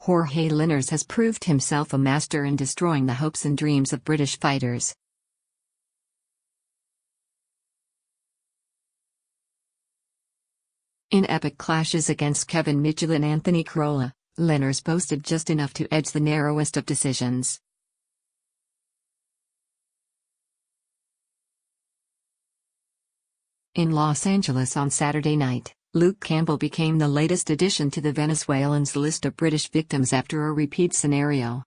Jorge Linares has proved himself a master in destroying the hopes and dreams of British fighters. In epic clashes against Kevin Mitchell and Anthony Crolla, Linares boasted just enough to edge the narrowest of decisions. In Los Angeles on Saturday night, Campbell became the latest addition to the Venezuelan's list of British victims after a repeat scenario.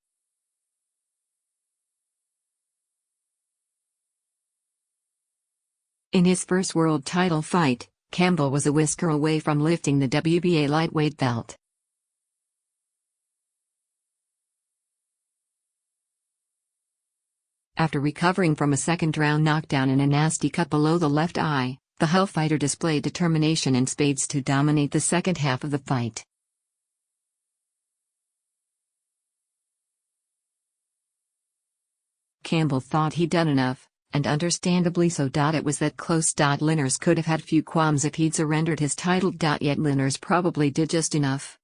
In his first world title fight, Campbell was a whisker away from lifting the WBA lightweight belt. After recovering from a second-round knockdown in a nasty cut below the left eye, the Hull fighter displayed determination in spades to dominate the second half of the fight. Campbell thought he'd done enough, and understandably so. It was that close. Linares could have had few qualms if he'd surrendered his title. Yet Linares probably did just enough.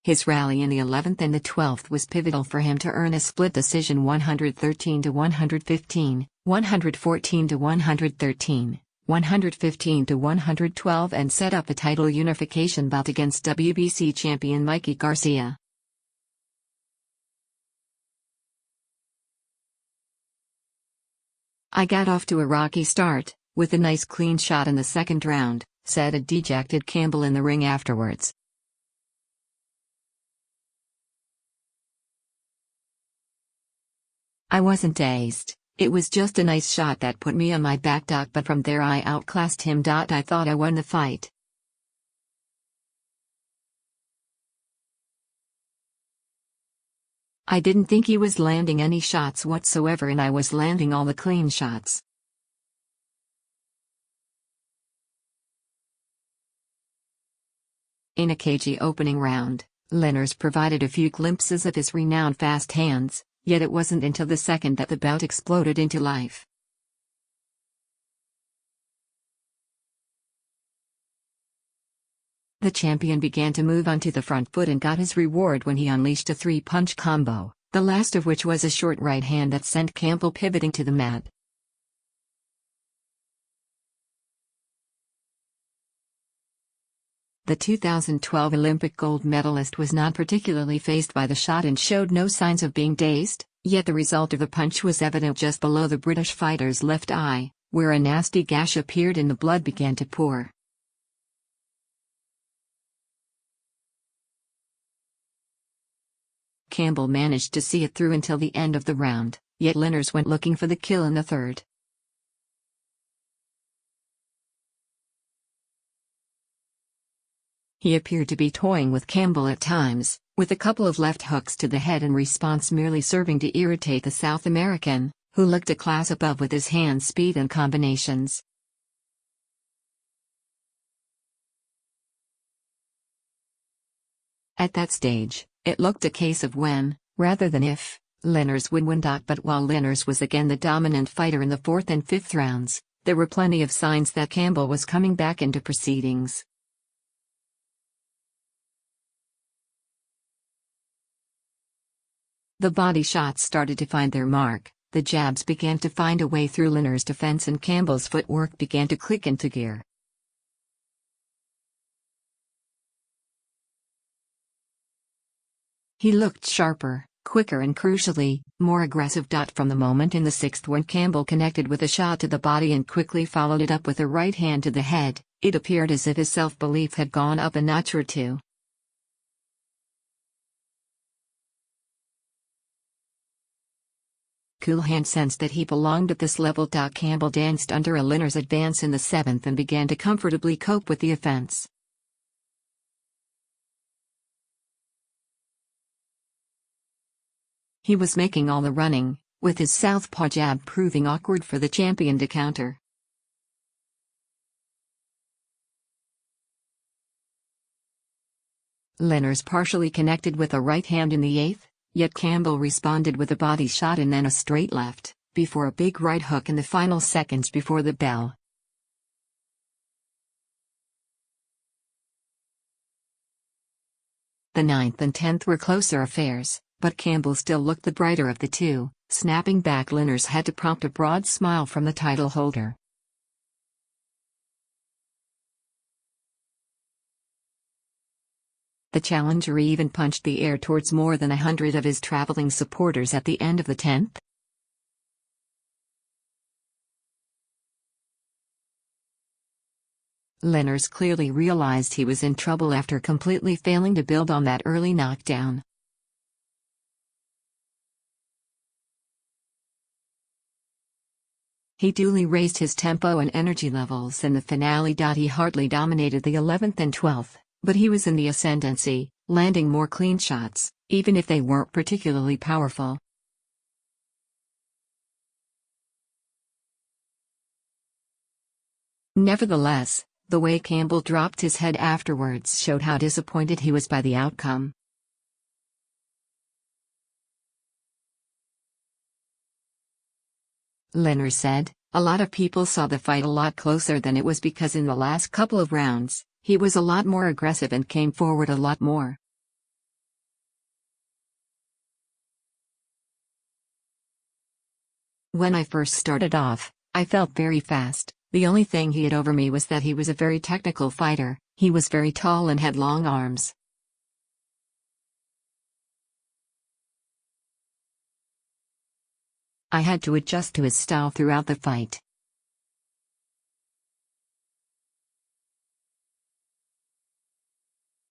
His rally in the 11th and the 12th was pivotal for him to earn a split decision 113-115, 114-113, 115-112 and set up a title unification bout against WBC champion Mikey Garcia. "I got off to a rocky start, with a nice clean shot in the second round," said a dejected Campbell in the ring afterwards. "I wasn't dazed, it was just a nice shot that put me on my back. But from there I outclassed him. I thought I won the fight." "I didn't think he was landing any shots whatsoever and I was landing all the clean shots." In a cagey opening round, Linares provided a few glimpses of his renowned fast hands, yet it wasn't until the second that the bout exploded into life. The champion began to move onto the front foot and got his reward when he unleashed a three-punch combo, the last of which was a short right hand that sent Campbell pivoting to the mat. The 2012 Olympic gold medalist was not particularly fazed by the shot and showed no signs of being dazed, yet the result of the punch was evident just below the British fighter's left eye, where a nasty gash appeared and the blood began to pour. Campbell managed to see it through until the end of the round, yet Linares went looking for the kill in the third. He appeared to be toying with Campbell at times, with a couple of left hooks to the head in response merely serving to irritate the South American, who looked a class above with his hand speed and combinations. At that stage, it looked a case of when, rather than if, Linares would win. But while Linares was again the dominant fighter in the fourth and fifth rounds, there were plenty of signs that Campbell was coming back into proceedings. The body shots started to find their mark, the jabs began to find a way through Linares' defense and Campbell's footwork began to click into gear. He looked sharper, quicker and crucially, more aggressive. From the moment in the sixth when Campbell connected with a shot to the body and quickly followed it up with a right hand to the head, it appeared as if his self-belief had gone up a notch or two. Cool Hand sensed that he belonged at this level. Campbell danced under a Linares advance in the seventh and began to comfortably cope with the offense. He was making all the running, with his southpaw jab proving awkward for the champion to counter. Linares partially connected with a right hand in the eighth, yet Campbell responded with a body shot and then a straight left, before a big right hook in the final seconds before the bell. The 9th and 10th were closer affairs, but Campbell still looked the brighter of the two, snapping back Linares' head to prompt a broad smile from the title holder. The challenger even punched the air towards more than 100 of his traveling supporters at the end of the 10th. Linares clearly realized he was in trouble after completely failing to build on that early knockdown. He duly raised his tempo and energy levels in the finale. He hardly dominated the 11th and 12th, but he was in the ascendancy, landing more clean shots, even if they weren't particularly powerful. Nevertheless, the way Campbell dropped his head afterwards showed how disappointed he was by the outcome. Linares said, "A lot of people saw the fight a lot closer than it was because in the last couple of rounds, he was a lot more aggressive and came forward a lot more. When I first started off, I felt very fast. The only thing he had over me was that he was a very technical fighter. He was very tall and had long arms. I had to adjust to his style throughout the fight.